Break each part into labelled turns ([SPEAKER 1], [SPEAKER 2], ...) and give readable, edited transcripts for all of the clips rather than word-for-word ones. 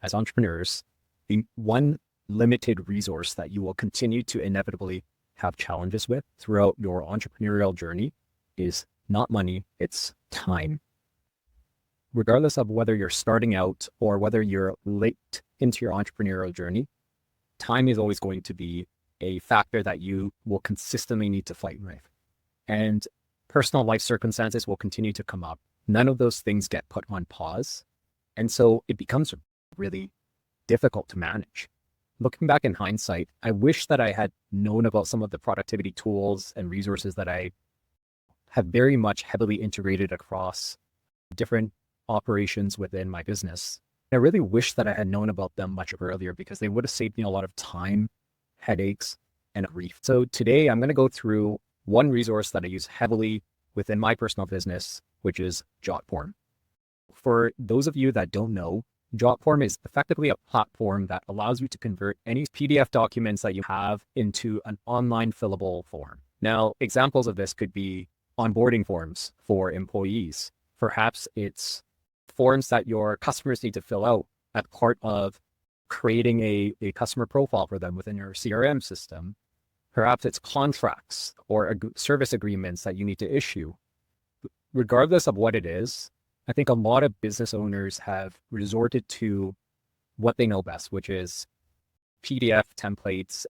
[SPEAKER 1] as entrepreneurs, the one limited resource that you will continue to inevitably have challenges with throughout your entrepreneurial journey is not money, it's time. Regardless of whether you're starting out or whether you're late into your entrepreneurial journey, time is always going to be a factor that you will consistently need to fight with. And personal life circumstances will continue to come up. None of those things get put on pause. And so it becomes really difficult to manage. Looking back in hindsight, I wish that I had known about some of the productivity tools and resources that I have very much heavily integrated across different operations within my business. I really wish that I had known about them much earlier because they would have saved me a lot of time, headaches, and grief. So today I'm going to go through one resource that I use heavily within my personal business, which is JotForm. For those of you that don't know, JotForm is effectively a platform that allows you to convert any PDF documents that you have into an online fillable form. Now, examples of this could be onboarding forms for employees. Perhaps it's forms that your customers need to fill out as part of creating a customer profile for them within your CRM system. Perhaps it's contracts or service agreements that you need to issue. Regardless of what it is, I think a lot of business owners have resorted to what they know best, which is PDF templates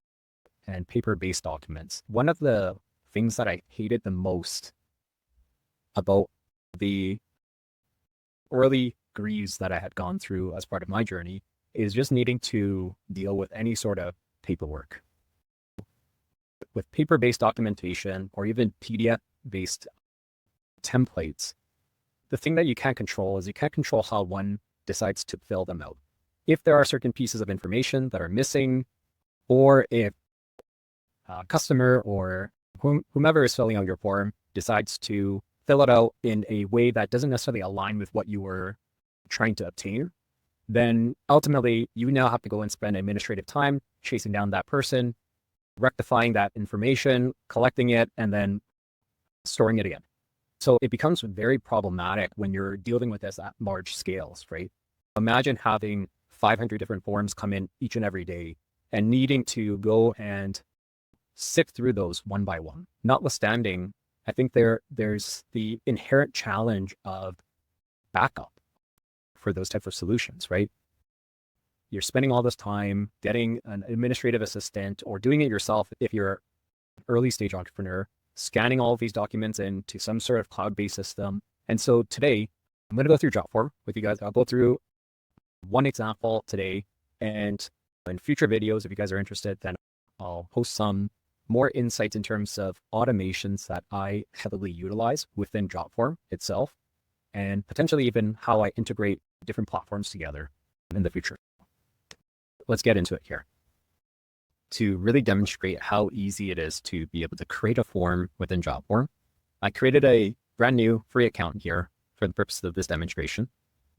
[SPEAKER 1] and paper-based documents. One of the things that I hated the most about the early grieves that I had gone through as part of my journey is just needing to deal with any sort of paperwork. With paper-based documentation or even PDF-based templates, the thing that you can't control is you can't control how one decides to fill them out. If there are certain pieces of information that are missing, or if a customer or whomever is filling out your form decides to fill it out in a way that doesn't necessarily align with what you were trying to obtain, then ultimately you now have to go and spend administrative time chasing down that person, rectifying that information, collecting it, and then storing it again. So it becomes very problematic when you're dealing with this at large scales, right? Imagine having 500 different forms come in each and every day and needing to go and sift through those one by one. Notwithstanding, I think there's the inherent challenge of backup for those types of solutions, right? You're spending all this time getting an administrative assistant or doing it yourself if you're an early stage entrepreneur, scanning all of these documents into some sort of cloud-based system. And so today, I'm going to go through JotForm with you guys. I'll go through one example today, and in future videos, if you guys are interested, then I'll post some more insights in terms of automations that I heavily utilize within JotForm itself, and potentially even how I integrate different platforms together in the future. Let's get into it here. To really demonstrate how easy it is to be able to create a form within JotForm, I created a brand new free account here for the purpose of this demonstration.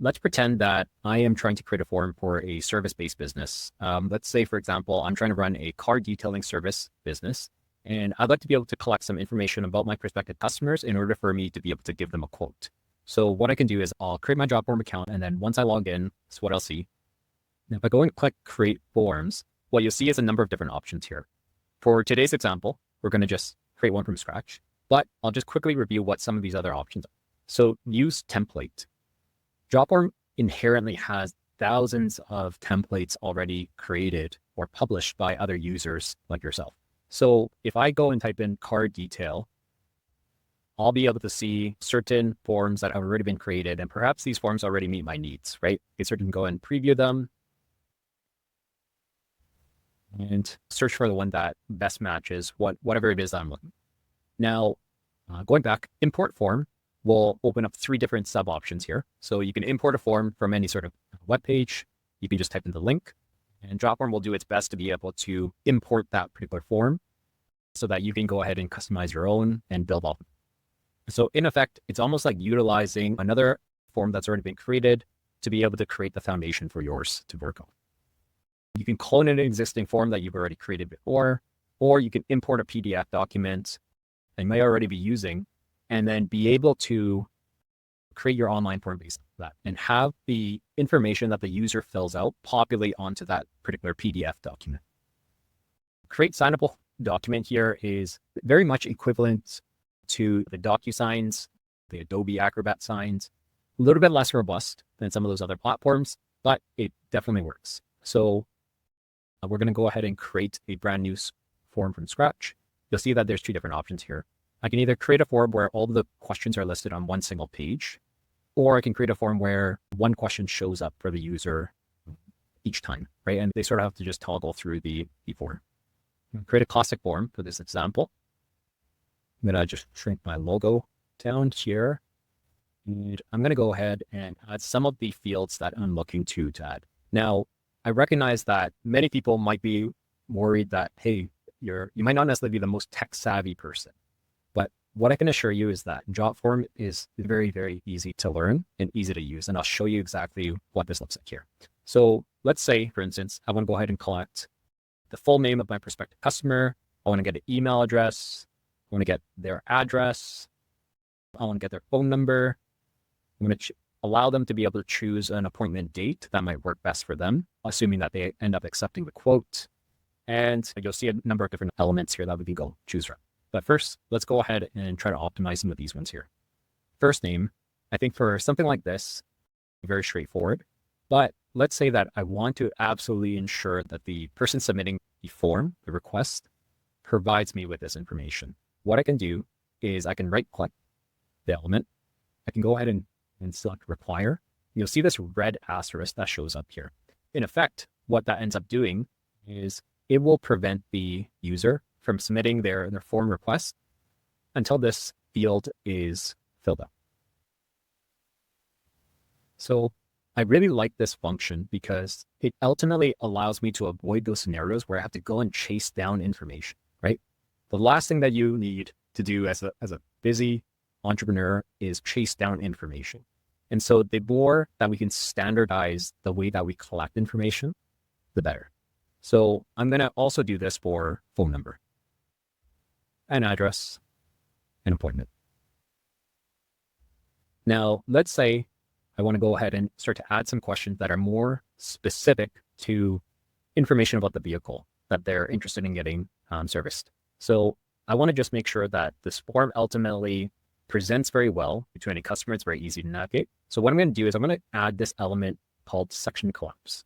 [SPEAKER 1] Let's pretend that I am trying to create a form for a service-based business. Let's say, for example, I'm trying to run a car detailing service business, and I'd like to be able to collect some information about my prospective customers in order for me to be able to give them a quote. So what I can do is I'll create my JotForm account, and then once I log in, that's what I'll see. Now, if I go and click Create Forms, what you'll see is a number of different options here. For today's example, we're going to just create one from scratch, but I'll just quickly review what some of these other options are. So use template. JotForm inherently has thousands of templates already created or published by other users like yourself. So if I go and type in car detail, I'll be able to see certain forms that have already been created, and perhaps these forms already meet my needs, right? I can go and preview them and search for the one that best matches whatever it is that I'm looking. Now, going back, import form will open up 3 different sub options here. So you can import a form from any sort of web page. You can just type in the link, and JotForm will do its best to be able to import that particular form so that you can go ahead and customize your own and build off. So in effect, it's almost like utilizing another form that's already been created to be able to create the foundation for yours to work on. You can clone an existing form that you've already created before, or you can import a PDF document that you may already be using, and then be able to create your online form based on that and have the information that the user fills out populate onto that particular PDF document. Create signable document here is very much equivalent to the DocuSigns, the Adobe Acrobat signs, a little bit less robust than some of those other platforms, but it definitely works. So we're going to go ahead and create a brand new form from scratch. You'll see that there's two different options here. I can either create a form where all the questions are listed on one single page, or I can create a form where one question shows up for the user each time, right? And they sort of have to just toggle through the form. Create a classic form for this example. I'm going to just shrink my logo down here. And I'm going to go ahead and add some of the fields that I'm looking to add. Now, I recognize that many people might be worried that, hey, you might not necessarily be the most tech savvy person. But what I can assure you is that JotForm is very, very easy to learn and easy to use. And I'll show you exactly what this looks like here. So let's say, for instance, I want to go ahead and collect the full name of my prospective customer. I want to get an email address. I want to get their address. I want to get their phone number. I'm going to allow them to be able to choose an appointment date that might work best for them, assuming that they end up accepting the quote. And you'll see a number of different elements here that we can go choose from. But first, let's go ahead and try to optimize some of these ones here. First name, I think for something like this, very straightforward. But let's say that I want to absolutely ensure that the person submitting the form, the request, provides me with this information. What I can do is I can right-click the element. I can go ahead and select require. You'll see this red asterisk that shows up here. In effect, what that ends up doing is it will prevent the user from submitting their form request until this field is filled up. So I really like this function because it ultimately allows me to avoid those scenarios where I have to go and chase down information, right? The last thing that you need to do as a busy entrepreneur is chase down information. And so the more that we can standardize the way that we collect information, the better. So I'm going to also do this for phone number, an address, an appointment. Now, let's say I want to go ahead and start to add some questions that are more specific to information about the vehicle that they're interested in getting serviced. So I want to just make sure that this form ultimately presents very well to any customer. It's very easy to navigate. So what I'm going to do is I'm going to add this element called section collapse.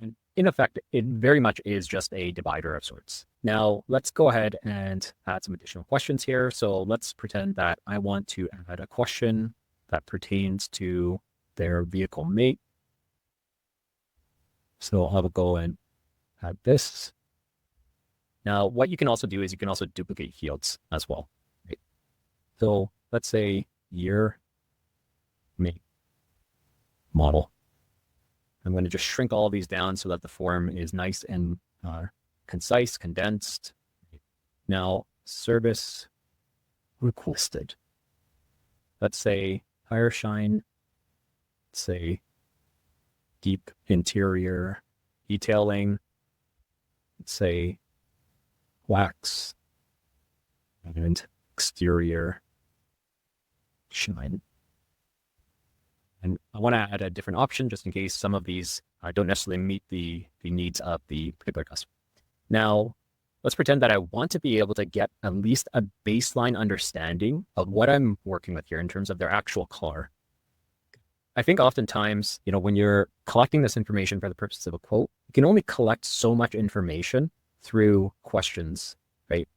[SPEAKER 1] And in effect, it very much is just a divider of sorts. Now let's go ahead and add some additional questions here. So let's pretend that I want to add a question that pertains to their vehicle make. So I will go and add this. Now, what you can also do is you can also duplicate fields as well. Right? So let's say year, make, model. I'm going to just shrink all of these down so that the form is nice and concise, condensed. Now, service requested. Let's say tire shine. Let's say deep interior detailing. Let's say wax and exterior shine. And I want to add a different option just in case some of these don't necessarily meet the needs of the particular customer. Now, let's pretend that I want to be able to get at least a baseline understanding of what I'm working with here in terms of their actual car. I think oftentimes, when you're collecting this information for the purposes of a quote, you can only collect so much information through questions, right?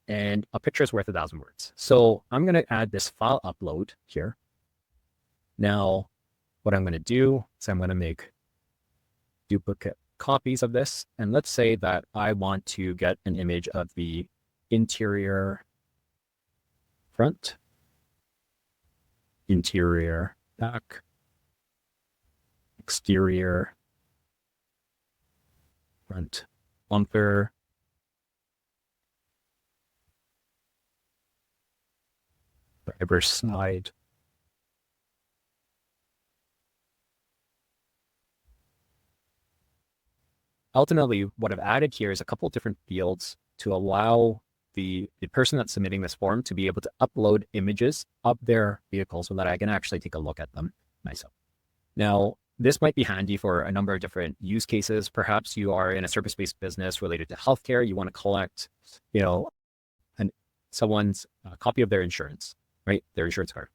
[SPEAKER 1] And a picture is worth 1,000 words. So I'm going to add this file upload here. Now, what I'm going to do is I'm going to make duplicate copies of this. And let's say that I want to get an image of the interior front, interior back, exterior front bumper, driver's side, ultimately, what I've added here is a couple of different fields to allow the person that's submitting this form to be able to upload images of their vehicle so that I can actually take a look at them myself. Now, this might be handy for a number of different use cases. Perhaps you are in a service-based business related to healthcare. You want to collect, someone's copy of their insurance, right? Their insurance card.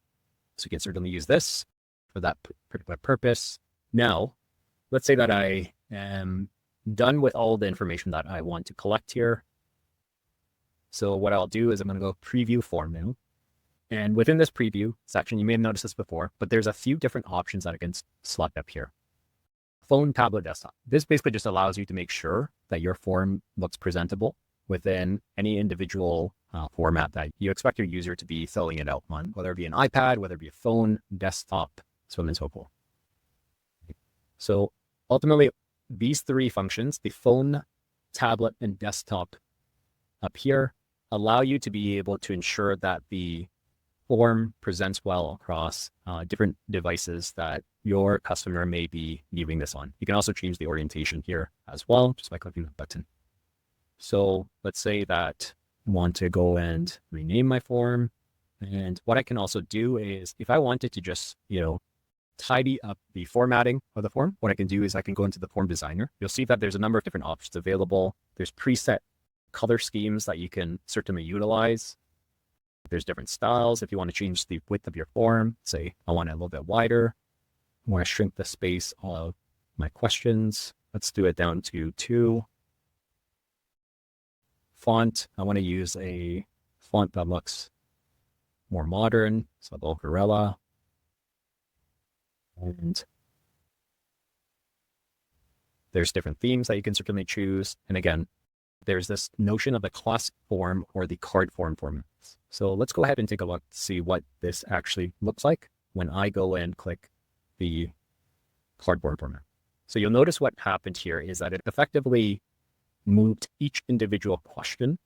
[SPEAKER 1] So you can certainly use this for that particular purpose. Now, let's say that I am done with all the information that I want to collect here. So what I'll do is I'm going to go preview form now. And within this preview section, you may have noticed this before, but there's a few different options that I can select up here. Phone, tablet, desktop. This basically just allows you to make sure that your form looks presentable within any individual format that you expect your user to be filling it out on, whether it be an iPad, whether it be a phone, desktop, so on and so forth. So ultimately, these three functions, the phone, tablet, and desktop up here, allow you to be able to ensure that the form presents well across different devices that your customer may be viewing this on. You can also change the orientation here as well, just by clicking the button. So let's say that I want to go and rename my form. And what I can also do is if I wanted to just, tidy up the formatting of the form, what I can do is I can go into the form designer. You'll see that there's a number of different options available. There's preset color schemes that you can certainly utilize. There's different styles. If you want to change the width of your form, say I want it a little bit wider. I want to shrink the space of my questions. Let's do it down to 2. Font, I want to use a font that looks more modern, so a little Gorilla. And there's different themes that you can certainly choose. And again, there's this notion of the classic form or the card form formats. So let's go ahead and take a look to see what this actually looks like when I go and click the cardboard format. So you'll notice what happened here is that it effectively moved each individual question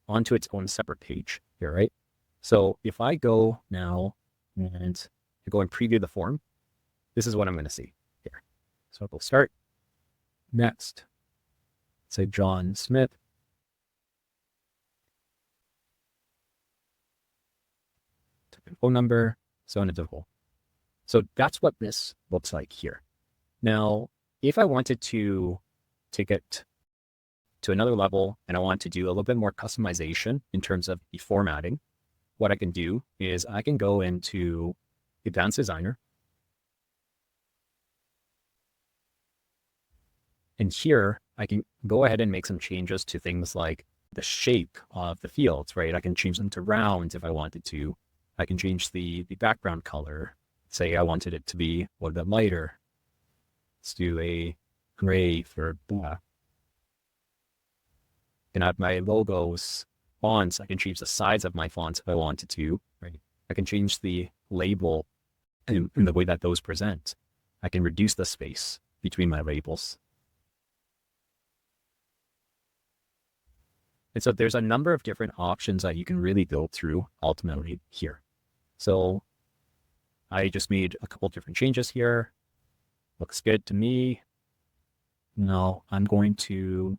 [SPEAKER 1] onto its own separate page here, right? So if I go now and I go and preview the form, this is what I'm going to see here. So we'll start next. Say John Smith. Phone number, so on and so forth. So that's what this looks like here. Now, if I wanted to take it to another level and I want to do a little bit more customization in terms of the formatting, what I can do is I can go into Advanced Designer. And here I can go ahead and make some changes to things like the shape of the fields, right? I can change them to round if I wanted to. I can change the background color. Say I wanted it to be a little bit lighter. Let's do a gray for black. I can add my logos, fonts. I can change the size of my fonts if I wanted to, right? I can change the label in the way that those present. I can reduce the space between my labels. And so there's a number of different options that you can really go through ultimately here. So I just made a couple different changes here. Looks good to me. Now I'm going to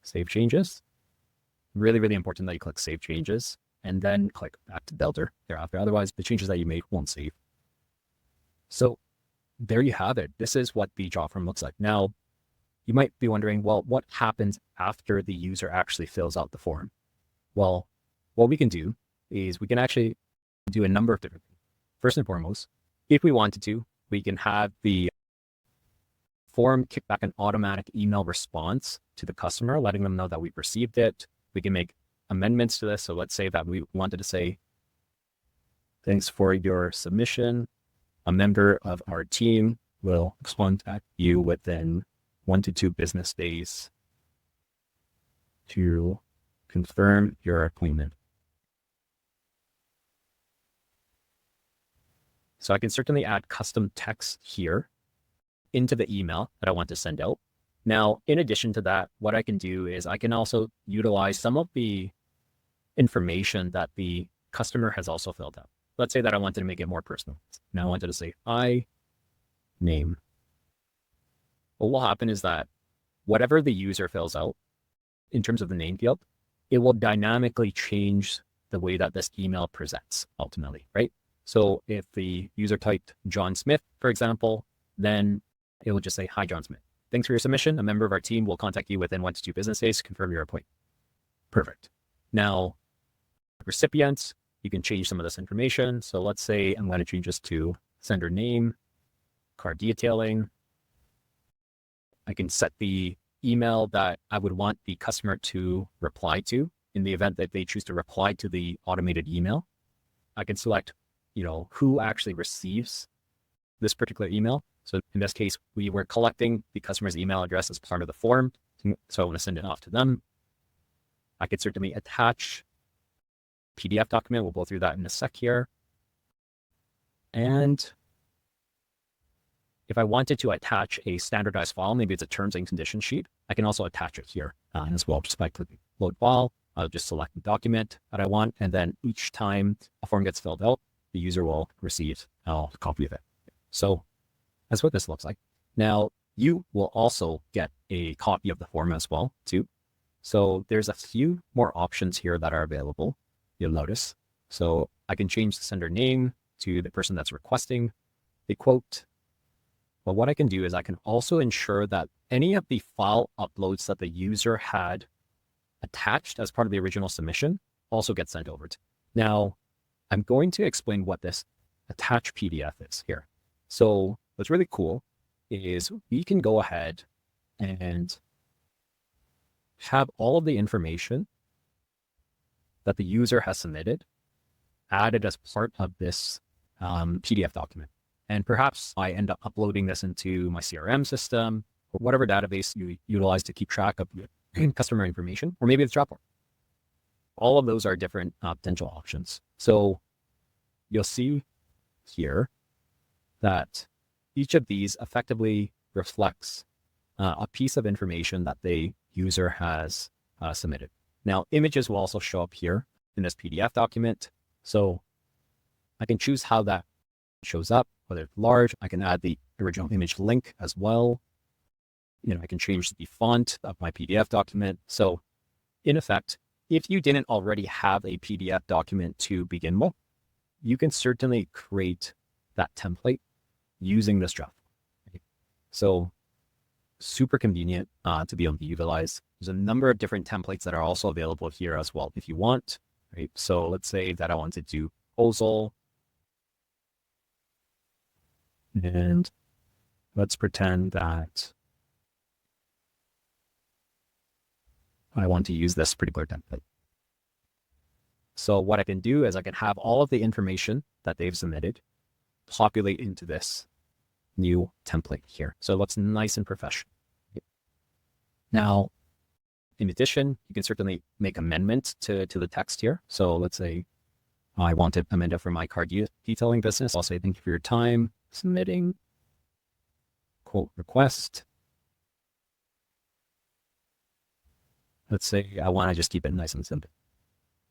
[SPEAKER 1] save changes. Really, really important that you click save changes and then click back to Builder thereafter. Otherwise, the changes that you made won't save. So there you have it. This is what the JotForm looks like. Now, you might be wondering, well, what happens after the user actually fills out the form? Well, what we can do is we can actually do a number of different things. First and foremost, if we wanted to, we can have the form kick back an automatic email response to the customer, letting them know that we've received it. We can make amendments to this. So let's say that we wanted to say, thanks for your submission. A member of our team will contact you within 1 to 2 business days to confirm your appointment. So I can certainly add custom text here into the email that I want to send out. Now, in addition to that, what I can do is I can also utilize some of the information that the customer has also filled out. Let's say that I wanted to make it more personal. Now I wanted to say, I name. What will happen is that whatever the user fills out in terms of the name field, it will dynamically change the way that this email presents ultimately, right? So if the user typed John Smith, for example, then it will just say, "Hi, John Smith. Thanks for your submission. A member of our team will contact you within 1 to 2 business days to confirm your appointment." Perfect. Now, recipients, you can change some of this information. So let's say I'm going to change this to sender name, card detailing. I can set the email that I would want the customer to reply to in the event that they choose to reply to the automated email. I can select, who actually receives this particular email. So in this case, we were collecting the customer's email address as part of the form. So I want to send it off to them. I could certainly attach PDF document. We'll go through that in a sec here. And if I wanted to attach a standardized file, maybe it's a terms and conditions sheet, I can also attach it here as well. Just by clicking load file, I'll just select the document that I want. And then each time a form gets filled out, the user will receive a copy of it. So that's what this looks like. Now, you will also get a copy of the form as well, too. So there's a few more options here that are available, you'll notice. So I can change the sender name to the person that's requesting the quote. But what I can do is I can also ensure that any of the file uploads that the user had attached as part of the original submission also get sent over to. Now, I'm going to explain what this attach PDF is here. So what's really cool is we can go ahead and have all of the information that the user has submitted added as part of this PDF document. And perhaps I end up uploading this into my CRM system or whatever database you utilize to keep track of customer information, or maybe it's JotForm. All of those are different potential options. So you'll see here that each of these effectively reflects a piece of information that the user has submitted. Now, images will also show up here in this PDF document. So I can choose how that shows up, whether it's large. I can add the original image link as well. I can change the font of my PDF document. So in effect, if you didn't already have a PDF document to begin with, you can certainly create that template using this JotForm. Right? So super convenient to be able to utilize. There's a number of different templates that are also available here as well if you want. Right? So let's say that I want to do proposal. And let's pretend that I want to use this particular template. So what I can do is I can have all of the information that they've submitted populate into this new template here. So it looks nice and professional. Now, in addition, you can certainly make amendments to the text here. So let's say I want to amend it for my card detailing business. I'll say, "Thank you for your time submitting quote request." Let's say I want to just keep it nice and simple.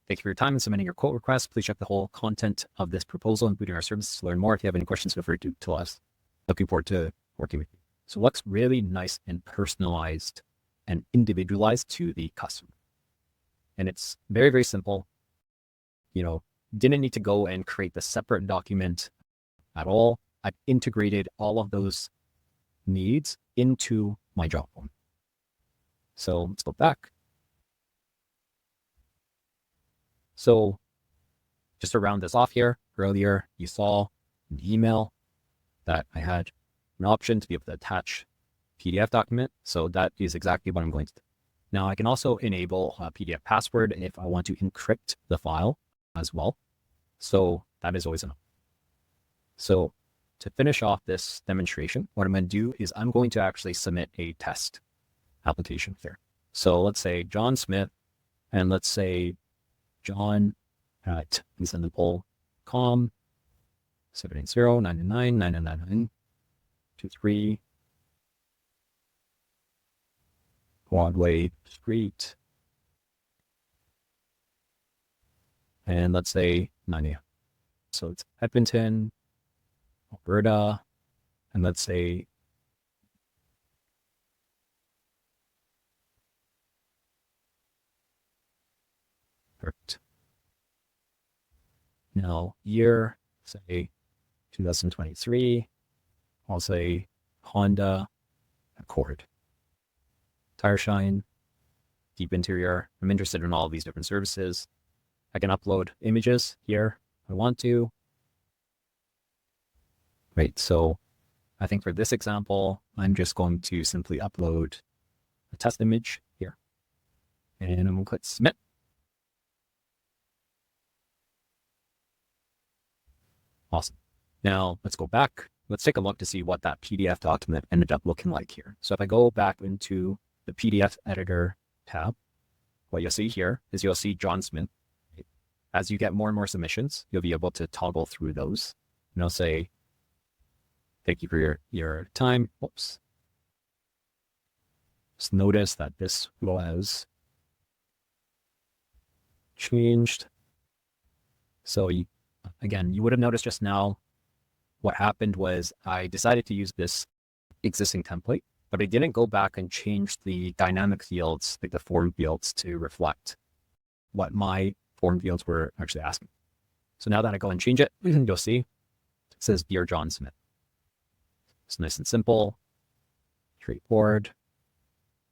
[SPEAKER 1] "Thank you for your time in submitting your quote request. Please check the whole content of this proposal, including our services, to learn more. If you have any questions, feel free to tell us. Looking forward to working with you." So it looks really nice and personalized and individualized to the customer. And it's very, very simple. Didn't need to go and create the separate document at all. I've integrated all of those needs into my JotForm. So let's go back. So just to round this off here, earlier you saw an email that I had an option to be able to attach PDF document. So that is exactly what I'm going to do. Now I can also enable a PDF password if I want to encrypt the file as well. So that is always enough. So to finish off this demonstration, what I'm going to do is I'm going to actually submit a test application here. So let's say John Smith, and let's say John at insensible.com, 780-999-999-23 Broadway Street. And let's say 90. So it's Edmonton, Alberta, and let's say Perfect. Now, year, say 2023, I'll say Honda Accord. Tire shine, deep interior. I'm interested in all of these different services. I can upload images here if I want to. Right, so I think for this example, I'm just going to simply upload a test image here. And I'm going to click submit. Awesome. Now let's go back. Let's take a look to see what that PDF document ended up looking like here. So if I go back into the PDF editor tab, what you'll see here is you'll see John Smith. As you get more and more submissions, you'll be able to toggle through those. And I'll say, thank you for your time. Whoops. Just notice that this was changed. So again, you would have noticed just now what happened was I decided to use this existing template, but I didn't go back and change the dynamic fields, like the form fields, to reflect what my form fields were actually asking. So now that I go and change it, you'll see it says Dear John Smith. It's nice and simple, straightforward.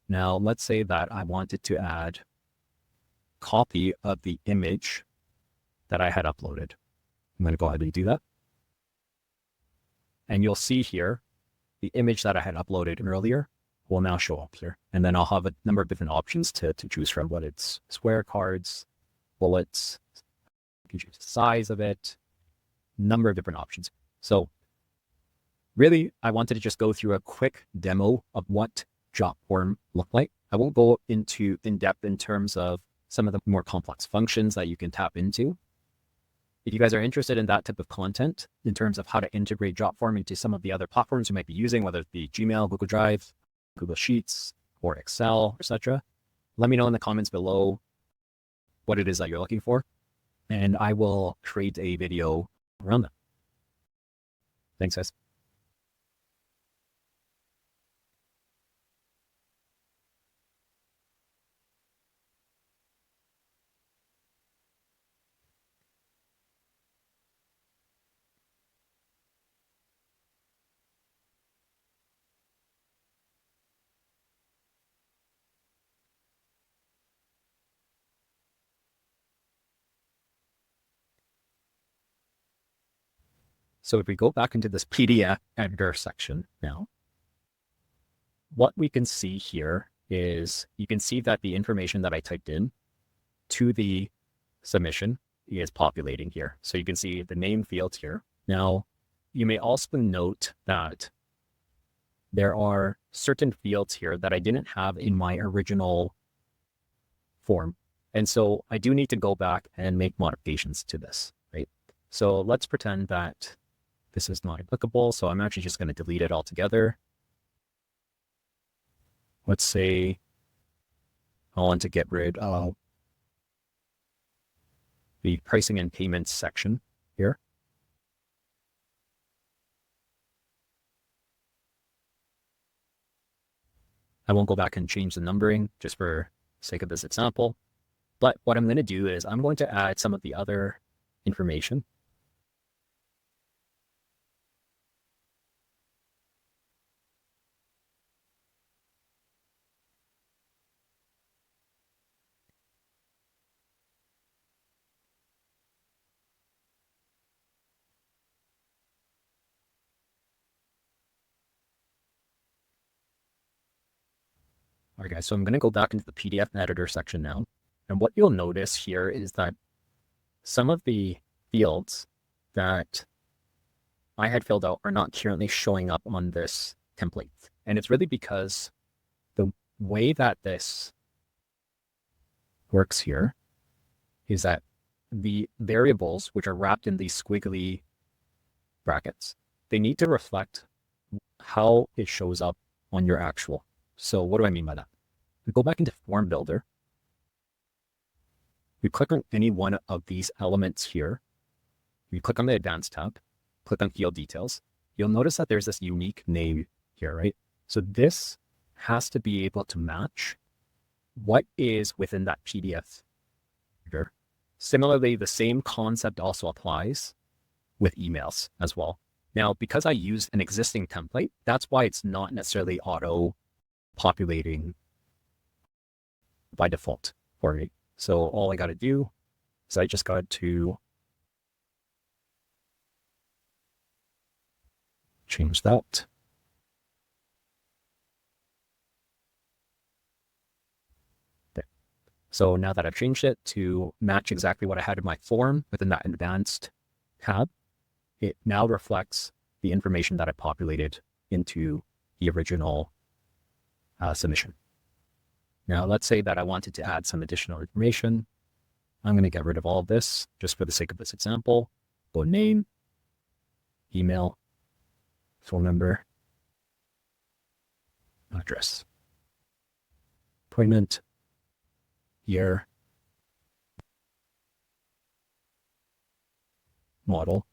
[SPEAKER 1] Now let's say that I wanted to add a copy of the image that I had uploaded. I'm going to go ahead and do that. And you'll see here, the image that I had uploaded earlier will now show up here. And then I'll have a number of different options to choose from, whether it's square cards, bullets, you can choose the size of it, number of different options. So really, I wanted to just go through a quick demo of what JotForm looked like. I won't go into in depth in terms of some of the more complex functions that you can tap into. If you guys are interested in that type of content, in terms of how to integrate JotForm into some of the other platforms you might be using, whether it be Gmail, Google Drive, Google Sheets, or Excel, etc., let me know in the comments below what it is that you're looking for, and I will create a video around that. Thanks, guys. So if we go back into this PDF editor section now, what we can see here is you can see that the information that I typed in to the submission is populating here. So you can see the name field here. Now, you may also note that there are certain fields here that I didn't have in my original form. And so I do need to go back and make modifications to this, right? So let's pretend that this is not applicable. So I'm actually just going to delete it altogether. Let's say I want to get rid of the pricing and payments section here. I won't go back and change the numbering just for sake of this example. But what I'm going to do is I'm going to add some of the other information. All right, guys, so I'm going to go back into the PDF editor section now. And what you'll notice here is that some of the fields that I had filled out are not currently showing up on this template. And it's really because the way that this works here is that the variables, which are wrapped in these squiggly brackets, they need to reflect how it shows up on your actual. So what do I mean by that? We go back into Form Builder. We click on any one of these elements here. We click on the Advanced tab, click on Field Details. You'll notice that there's this unique name here, right? So this has to be able to match what is within that PDF. Similarly, the same concept also applies with emails as well. Now, because I used an existing template, that's why it's not necessarily auto populating by default for me. So all I got to do is I just got to change that. There. So now that I've changed it to match exactly what I had in my form within that advanced tab, it now reflects the information that I populated into the original submission. Now, let's say that I wanted to add some additional information. I'm going to get rid of all of this just for the sake of this example. Go name, email, phone number, address, appointment, year, model,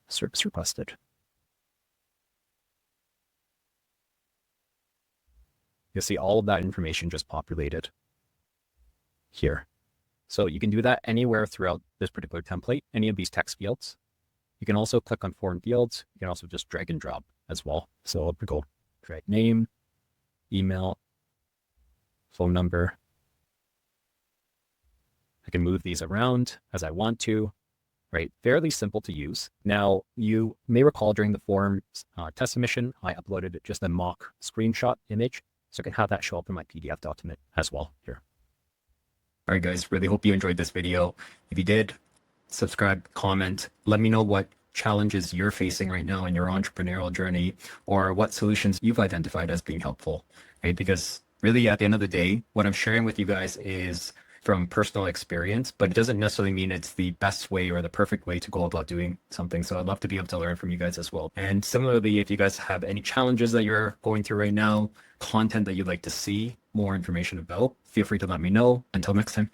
[SPEAKER 1] service requested. You'll see all of that information just populated here. So you can do that anywhere throughout this particular template, any of these text fields. You can also click on form fields. You can also just drag and drop as well. So I'll go drag name, email, phone number. I can move these around as I want to, right? Fairly simple to use. Now, you may recall during the form test submission, I uploaded just a mock screenshot image. So I can have that show up in my PDF document as well here. All right, guys, really hope you enjoyed this video. If you did, subscribe, comment, let me know what challenges you're facing right now in your entrepreneurial journey, or what solutions you've identified as being helpful, right? Because really at the end of the day, what I'm sharing with you guys is from personal experience, but it doesn't necessarily mean it's the best way or the perfect way to go about doing something. So I'd love to be able to learn from you guys as well. And similarly, if you guys have any challenges that you're going through right now, content that you'd like to see more information about, feel free to let me know. Until next time.